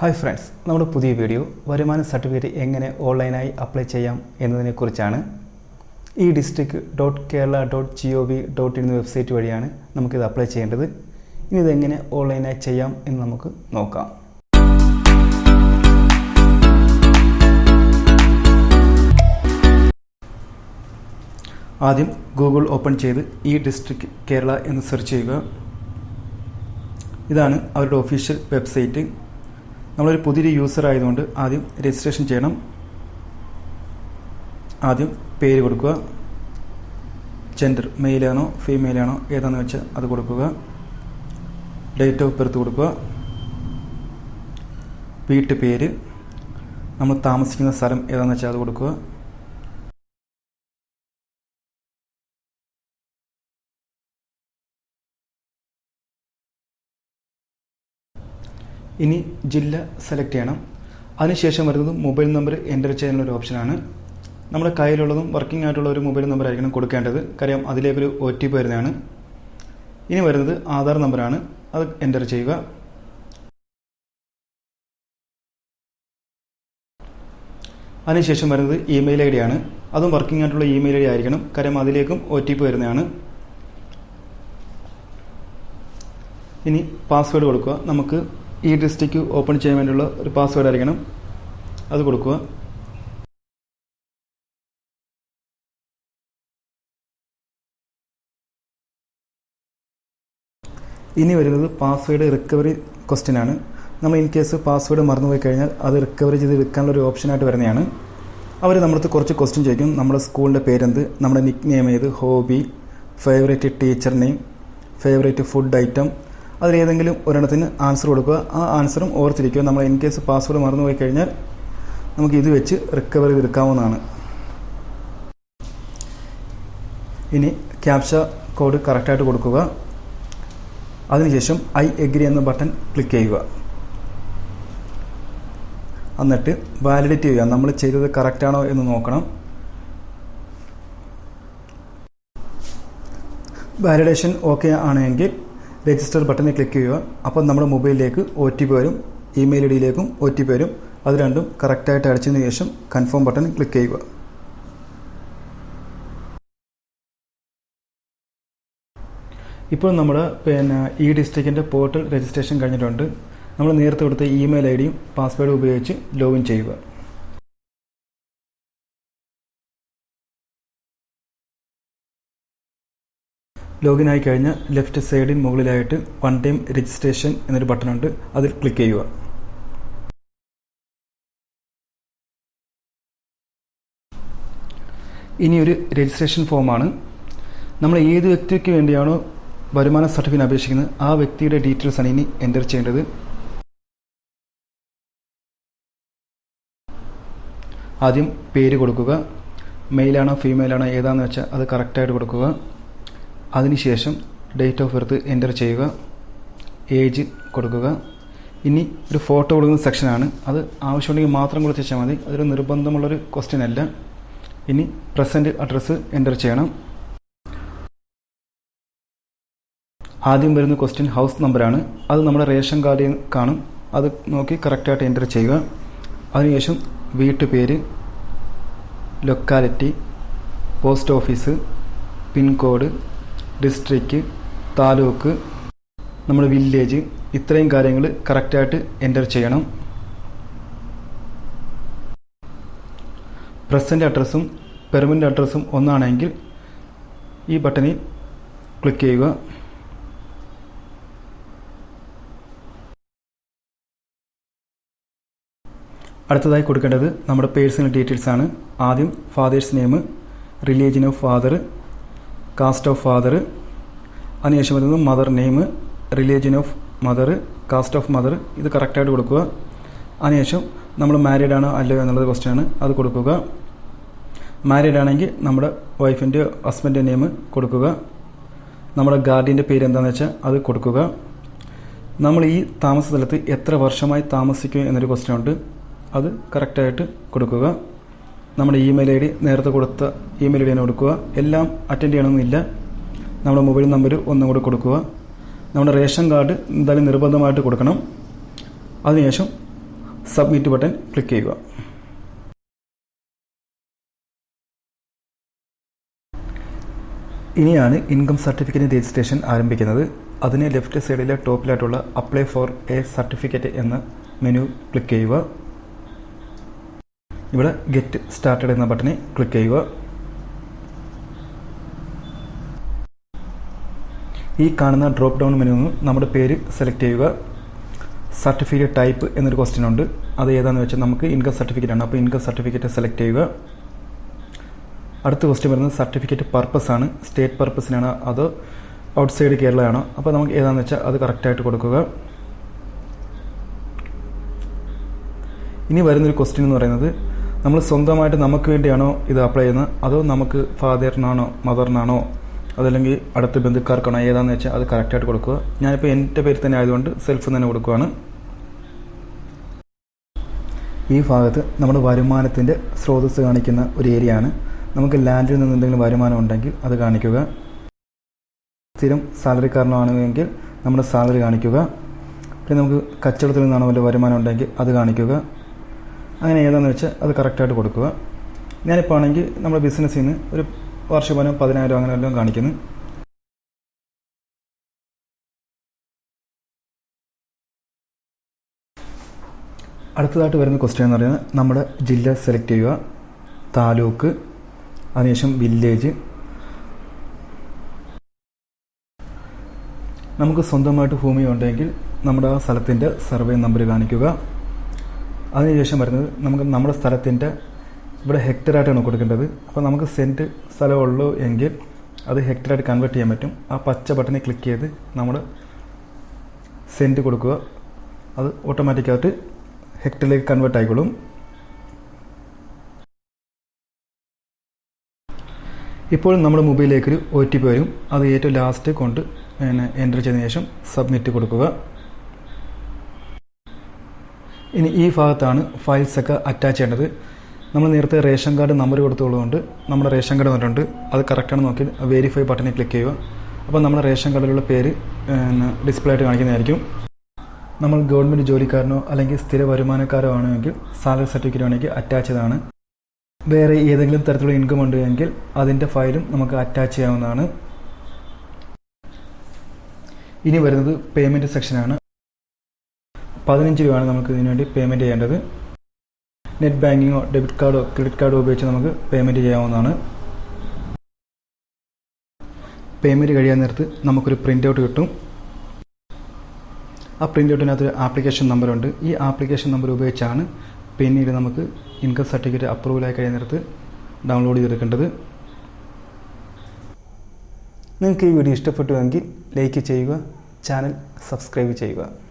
Hi friends, നമ്മുടെ പുതിയ video വരുമാന സർട്ടിഫിക്കറ്റ് എങ്ങനെ ഓൺലൈനായി അപ്ലൈ ചെയ്യാം എന്നതിനെക്കുറിച്ചാണ്. e-district.kerala.gov.in എന്ന വെബ്സൈറ്റ് വഴിയാണ് നമുക്കിത് അപ്ലൈ ചെയ്യേണ്ടത്. ഇനി ഇതെങ്ങനെ ഓൺലൈനായി ചെയ്യാം എന്ന് നമുക്ക് നോക്കാം. ആദ്യം ഗൂഗിൾ ഓപ്പൺ ചെയ്ത് e-district കേരള എന്ന് സെർച്ച് ചെയ്യുക. ഇതാണ് അവരുടെ ഒഫീഷ്യൽ വെബ്സൈറ്റ്. നമ്മളൊരു പുതിയൊരു യൂസർ ആയതുകൊണ്ട് ആദ്യം രജിസ്ട്രേഷൻ ചെയ്യണം. ആദ്യം പേര് കൊടുക്കുക. ജെൻഡർ മെയിലാണോ ഫീമെയിലാണോ ഏതാണെന്ന് വെച്ചാൽ അത് കൊടുക്കുക. ഡേറ്റ് ഓഫ് ബർത്ത് കൊടുക്കുക. വീട്ടു പേര്, നമ്മൾ താമസിക്കുന്ന സ്ഥലം ഏതാണെന്ന് വെച്ചാൽ അത് കൊടുക്കുക. ഇനി ജില്ല സെലക്ട് ചെയ്യണം. അതിനുശേഷം വരുന്നത് മൊബൈൽ നമ്പർ എൻ്റർ ചെയ്യാനുള്ള ഒരു ഓപ്ഷനാണ്. നമ്മുടെ കയ്യിലുള്ളതും വർക്കിംഗ് ആയിട്ടുള്ള ഒരു മൊബൈൽ നമ്പർ ആയിരിക്കണം കൊടുക്കേണ്ടത്. കാര്യം അതിലേക്കൊരു OTP വരുന്നതാണ്. ഇനി വരുന്നത് ആധാർ നമ്പറാണ്, അത് എൻ്റർ ചെയ്യുക. അതിനുശേഷം വരുന്നത് ഇമെയിൽ ID ആണ്. അതും വർക്കിംഗ് ആയിട്ടുള്ള ഇമെയിൽ ID ആയിരിക്കണം. കാര്യം അതിലേക്കും OTP വരുന്നതാണ്. ഇനി പാസ്വേഡ് കൊടുക്കുക. നമുക്ക് e-district ഓപ്പൺ ചെയ്യാൻ വേണ്ടിയുള്ള ഒരു പാസ്വേഡ് ആയിരിക്കണം, അത് കൊടുക്കുക. ഇനി വരുന്നത് പാസ്വേഡ് റിക്കവറി ക്വസ്റ്റ്യൻ ആണ്. നമ്മൾ ഇൻ കേസ് പാസ്വേഡ് മറന്നുപോയി കഴിഞ്ഞാൽ അത് റിക്കവറി ചെയ്ത് എടുക്കാനുള്ള ഒരു ഓപ്ഷനായിട്ട് വരുന്നതാണ്. അവർ നമ്മളടുത്ത് കുറച്ച് ക്വസ്റ്റ്യൻ ചോദിക്കും. നമ്മുടെ സ്കൂളിൻ്റെ പേരെന്ത്, നമ്മുടെ നിക്ക് നെയിം ഏത്, hobby, favourite teacher name, favourite food item, അതിലേതെങ്കിലും ഒരെണ്ണത്തിന് ആൻസർ കൊടുക്കുക. ആ ആൻസറും ഓർത്തിരിക്കുക. നമ്മൾ ഇൻ കേസ് പാസ്വേഡ് മറന്നുപോയി കഴിഞ്ഞാൽ നമുക്ക് ഇത് വെച്ച് റിക്കവർ ചെയ്തെടുക്കാവുന്നതാണ്. ഇനി ക്യാപ്ച കോഡ് കറക്റ്റായിട്ട് കൊടുക്കുക. അതിനുശേഷം ഐ എഗ്രി എന്ന ബട്ടൺ ക്ലിക്ക് ചെയ്യുക. എന്നിട്ട് വാലിഡേറ്റ് ചെയ്യുക. നമ്മൾ ചെയ്തത് കറക്റ്റാണോ എന്ന് നോക്കണം. വാലിഡേഷൻ ഓക്കെ ആണെങ്കിൽ രജിസ്റ്റർ ബട്ടണിൽ ക്ലിക്ക് ചെയ്യുക. അപ്പോൾ നമ്മുടെ മൊബൈലിലേക്ക് OTP വരും, ഇമെയിൽ IDയിലേക്കും OTP വരും. അത് രണ്ടും കറക്റ്റായിട്ട് അടിച്ചതിന് ശേഷം കൺഫേം ബട്ടൺ ക്ലിക്ക് ചെയ്യുക. ഇപ്പോൾ നമ്മുടെ e-districtന്റെ പോർട്ടൽ രജിസ്ട്രേഷൻ കഴിഞ്ഞിട്ടുണ്ട്. നമ്മൾ നേരത്തെ കൊടുത്ത ഇമെയിൽ IDയും പാസ്വേഡും ഉപയോഗിച്ച് ലോഗിൻ ചെയ്യുക. ലോഗിൻ ആയി കഴിഞ്ഞാൽ ലെഫ്റ്റ് സൈഡിൽ മുകളിലായിട്ട് വൺ ടൈം രജിസ്ട്രേഷൻ എന്നൊരു ബട്ടണുണ്ട്, അതിൽ ക്ലിക്ക് ചെയ്യുക. ഇനിയൊരു രജിസ്ട്രേഷൻ ഫോമാണ്. നമ്മൾ ഏത് വ്യക്തിക്ക് വേണ്ടിയാണോ വരുമാന സർട്ടിഫിക്കറ്റ് അപേക്ഷിക്കുന്നത് ആ വ്യക്തിയുടെ ഡീറ്റെയിൽസ് ആണ് ഇനി എൻ്റർ ചെയ്യേണ്ടത്. ആദ്യം പേര് കൊടുക്കുക. മെയിലാണോ ഫീമെയിലാണോ ഏതാണെന്ന് വെച്ചാൽ അത് കറക്റ്റായിട്ട് കൊടുക്കുക. അതിനുശേഷം ഡേറ്റ് ഓഫ് ബർത്ത് എൻ്റർ ചെയ്യുക. ഏജ് കൊടുക്കുക. ഇനി ഒരു ഫോട്ടോ കൊടുക്കുന്ന സെക്ഷനാണ്. അത് ആവശ്യമുണ്ടെങ്കിൽ മാത്രം കൊടുത്താൽ മതി. അതൊരു നിർബന്ധമുള്ളൊരു ക്വസ്റ്റ്യൻ അല്ല. ഇനി പ്രസൻറ്റ് അഡ്രസ്സ് എൻ്റർ ചെയ്യണം. ആദ്യം വരുന്ന ക്വസ്റ്റ്യൻ ഹൗസ് നമ്പറാണ്. അത് നമ്മുടെ റേഷൻ കാർഡിൽ കാണും. അത് നോക്കി കറക്റ്റായിട്ട് എൻ്റർ ചെയ്യുക. അതിനുശേഷം വീട്ടുപേര്, locality, post office, pincode, district, taluk, നമ്മുടെ വില്ലേജ്, ഇത്രയും കാര്യങ്ങൾ കറക്റ്റായിട്ട് എൻ്റർ ചെയ്യണം. പ്രസൻറ്റ് അഡ്രസ്സും പെർമനൻ്റ് അഡ്രസ്സും ഒന്നാണെങ്കിൽ ഈ ബട്ടണിൽ ക്ലിക്ക് ചെയ്യുക. അടുത്തതായി കൊടുക്കേണ്ടത് നമ്മുടെ പേഴ്സണൽ ഡീറ്റെയിൽസ് ആണ്. ആദ്യം father's name, religion of father, caste of father, അതിനുശേഷം വരുന്നത് mother name, religion of mother, caste of mother, ഇത് കറക്റ്റായിട്ട് കൊടുക്കുക. അതിനുശേഷം നമ്മൾ മാരീഡ് ആണോ അല്ലയോ എന്നുള്ളത് ക്വസ്റ്റ്യനാണ്, അത് കൊടുക്കുക. മാരീഡ് ആണെങ്കിൽ നമ്മുടെ വൈഫിൻ്റെ ഹസ്ബൻഡിൻ്റെ നെയിം കൊടുക്കുക. നമ്മുടെ ഗാർഡിയൻ്റെ പേര് എന്താണെന്ന് വെച്ചാൽ അത് കൊടുക്കുക. നമ്മൾ ഈ താമസ സ്ഥലത്ത് എത്ര വർഷമായി താമസിക്കും എന്നൊരു ക്വസ്റ്റ്യൻ ഉണ്ട്, അത് കറക്റ്റായിട്ട് കൊടുക്കുക. നമ്മുടെ ഇമെയിൽ ID നേരത്തെ കൊടുത്ത ഇമെയിൽ ID തന്നെ കൊടുക്കുക. എല്ലാം അറ്റൻഡ് ചെയ്യണമെന്നില്ല. നമ്മുടെ മൊബൈൽ നമ്പർ ഒന്നും കൂടി കൊടുക്കുക. നമ്മുടെ റേഷൻ കാർഡ് എന്തായാലും നിർബന്ധമായിട്ട് കൊടുക്കണം. അതിനുശേഷം സബ്മിറ്റ് ബട്ടൺ ക്ലിക്ക് ചെയ്യുക. ഇനിയാണ് ഇൻകം സർട്ടിഫിക്കറ്റ് രജിസ്ട്രേഷൻ ആരംഭിക്കുന്നത്. അതിന് ലെഫ്റ്റ് സൈഡിലെ ടോപ്പിലായിട്ടുള്ള അപ്ലൈ ഫോർ എ സർട്ടിഫിക്കറ്റ് എന്ന മെനു ക്ലിക്ക് ചെയ്യുക. ഇവിടെ ഗെറ്റ് സ്റ്റാർട്ടഡ് എന്ന ബട്ടണിൽ ക്ലിക്ക് ചെയ്യുക. ഈ കാണുന്ന ഡ്രോപ്പ് ഡൗൺ മെനുവിൽ നിന്ന് നമ്മുടെ പേര് സെലക്ട് ചെയ്യുക. സർട്ടിഫിക്കറ്റ് ടൈപ്പ് എന്നൊരു ക്വസ്റ്റ്യൻ ഉണ്ട്. അത് ഏതാണെന്ന് വെച്ചാൽ നമുക്ക് ഇൻകം സർട്ടിഫിക്കറ്റ് ആണ്. അപ്പോൾ ഇൻകം സർട്ടിഫിക്കറ്റ് സെലക്ട് ചെയ്യുക. അടുത്ത ക്വസ്റ്റ്യൻ വരുന്നത് സർട്ടിഫിക്കറ്റ് പർപ്പസ് ആണ്. സ്റ്റേറ്റ് പർപ്പസിനാണ് അതോ ഔട്ട് സൈഡ് കേരള ആണോ? അപ്പോൾ നമുക്ക് ഏതാണെന്ന് വെച്ചാൽ അത് കറക്റ്റായിട്ട് കൊടുക്കുക. ഇനി വരുന്നൊരു ക്വസ്റ്റ്യൻ എന്ന് പറയുന്നത് നമ്മൾ സ്വന്തമായിട്ട് നമുക്ക് വേണ്ടിയാണോ ഇത് അപ്ലൈ ചെയ്യുന്നത്, അതോ നമുക്ക് ഫാദറിനാണോ മദറിനാണോ അതല്ലെങ്കിൽ അടുത്ത ബന്ധുക്കാർക്കാണോ, ഏതാണെന്ന് വെച്ചാൽ അത് കറക്റ്റായിട്ട് കൊടുക്കുക. ഞാനിപ്പോൾ എൻ്റെ പേര് തന്നെ ആയതുകൊണ്ട് സെൽഫ് തന്നെ കൊടുക്കുകയാണ്. ഈ ഭാഗത്ത് നമ്മുടെ വരുമാനത്തിൻ്റെ സ്രോതസ്സ് കാണിക്കുന്ന ഒരു ഏരിയ ആണ്. നമുക്ക് ലാൻഡിൽ നിന്ന് എന്തെങ്കിലും വരുമാനം ഉണ്ടെങ്കിൽ അത് കാണിക്കുക. സ്ഥിരം സാലറിക്കാരനാണെങ്കിൽ നമ്മുടെ സാലറി കാണിക്കുക. പിന്നെ നമുക്ക് കച്ചവടത്തിൽ നിന്നാണോ വല്ല വരുമാനം ഉണ്ടെങ്കിൽ അത് കാണിക്കുക. അങ്ങനെ ഏതാണെന്ന് വെച്ചാൽ അത് കറക്റ്റായിട്ട് കൊടുക്കുക. ഞാനിപ്പോൾ ആണെങ്കിൽ നമ്മുടെ ബിസിനസ്സിൽ നിന്ന് ഒരു വർഷമാനം 10,000 അങ്ങനെ എല്ലാം കാണിക്കുന്നു. അടുത്തതായിട്ട് വരുന്ന ക്വസ്റ്റ്യൻ എന്ന് പറയുന്നത് നമ്മുടെ ജില്ല സെലക്ട് ചെയ്യുക, താലൂക്ക്, അതിനുശേഷം വില്ലേജ്. നമുക്ക് സ്വന്തമായിട്ട് ഭൂമി ഉണ്ടെങ്കിൽ നമ്മുടെ ആ സ്ഥലത്തിൻ്റെ സർവേ നമ്പർ കാണിക്കുക. അതിനുശേഷം വരുന്നത് നമുക്ക് നമ്മുടെ സ്ഥലത്തിൻ്റെ ഇവിടെ ഹെക്ടറായിട്ടാണ് കൊടുക്കേണ്ടത്. അപ്പോൾ നമുക്ക് സെൻറ്റ് സ്ഥലമുള്ളൂ എങ്കിൽ അത് ഹെക്ടറായിട്ട് കൺവേർട്ട് ചെയ്യാൻ പറ്റും. ആ പച്ച ബട്ടണിൽ ക്ലിക്ക് ചെയ്ത് നമ്മൾ സെൻറ്റ് കൊടുക്കുക. അത് ഓട്ടോമാറ്റിക്കായിട്ട് ഹെക്ടറിലേക്ക് കൺവേർട്ട് ആയിക്കോളും. ഇപ്പോൾ നമ്മുടെ മൊബൈലിലേക്കൊരു OTP വരും. അത് ഏറ്റവും ലാസ്റ്റ് കൊണ്ട് എൻ്റർ ചെയ്തതിന് ശേഷം സബ്മിറ്റ് കൊടുക്കുക. ഇനി ഈ ഭാഗത്താണ് ഫയൽസൊക്കെ അറ്റാച്ച് ചെയ്യേണ്ടത്. നമ്മൾ നേരത്തെ റേഷൻ കാർഡ് നമ്പർ കൊടുത്തുള്ളതുകൊണ്ട് നമ്മുടെ റേഷൻ കാർഡ് വന്നിട്ടുണ്ട്. അത് കറക്റ്റാണെന്ന് നോക്കി വെരിഫൈ ബട്ടണിൽ ക്ലിക്ക് ചെയ്യുക. അപ്പോൾ നമ്മുടെ റേഷൻ കാർഡിലുള്ള പേര് ഡിസ്പ്ലേ ആയിട്ട് കാണിക്കുന്നതായിരിക്കും. നമ്മൾ ഗവൺമെൻറ് ജോലിക്കാരനോ അല്ലെങ്കിൽ സ്ഥിര വരുമാനക്കാരോ ആണെങ്കിൽ സാലറി സർട്ടിഫിക്കറ്റ് ആണെങ്കിൽ അറ്റാച്ച് ചെയ്താണ്. വേറെ ഏതെങ്കിലും തരത്തിലുള്ള ഇൻകം ഉണ്ടെങ്കിൽ അതിൻ്റെ ഫയലും നമുക്ക് അറ്റാച്ച് ചെയ്യാവുന്നതാണ്. ഇനി വരുന്നത് പേയ്മെൻറ്റ് സെക്ഷനാണ്. 15 രൂപയാണ് നമുക്ക് ഇതിനു വേണ്ടി പേയ്മെൻറ്റ് ചെയ്യേണ്ടത്. നെറ്റ് ബാങ്കിങ്ങോ ഡെബിറ്റ് കാർഡോ ക്രെഡിറ്റ് കാർഡോ ഉപയോഗിച്ച് നമുക്ക് പേയ്മെൻറ്റ് ചെയ്യാവുന്നതാണ്. പേയ്മെൻറ്റ് കഴിയാൻ നേരത്ത് നമുക്കൊരു പ്രിൻ്റ് ഔട്ട് കിട്ടും. ആ പ്രിൻ്റ് ഔട്ടിനകത്തൊരു ആപ്ലിക്കേഷൻ നമ്പറുണ്ട്. ഈ ആപ്ലിക്കേഷൻ നമ്പർ ഉപയോഗിച്ചാണ് പിന്നീട് നമുക്ക് ഇൻകം സർട്ടിഫിക്കറ്റ് അപ്രൂവലായി കഴിയാൻ നേരത്ത് ഡൗൺലോഡ് ചെയ്തെടുക്കേണ്ടത്. നിങ്ങൾക്ക് ഈ വീഡിയോ ഇഷ്ടപ്പെട്ടുവെങ്കിൽ ലൈക്ക് ചെയ്യുക, ചാനൽ സബ്സ്ക്രൈബ് ചെയ്യുക.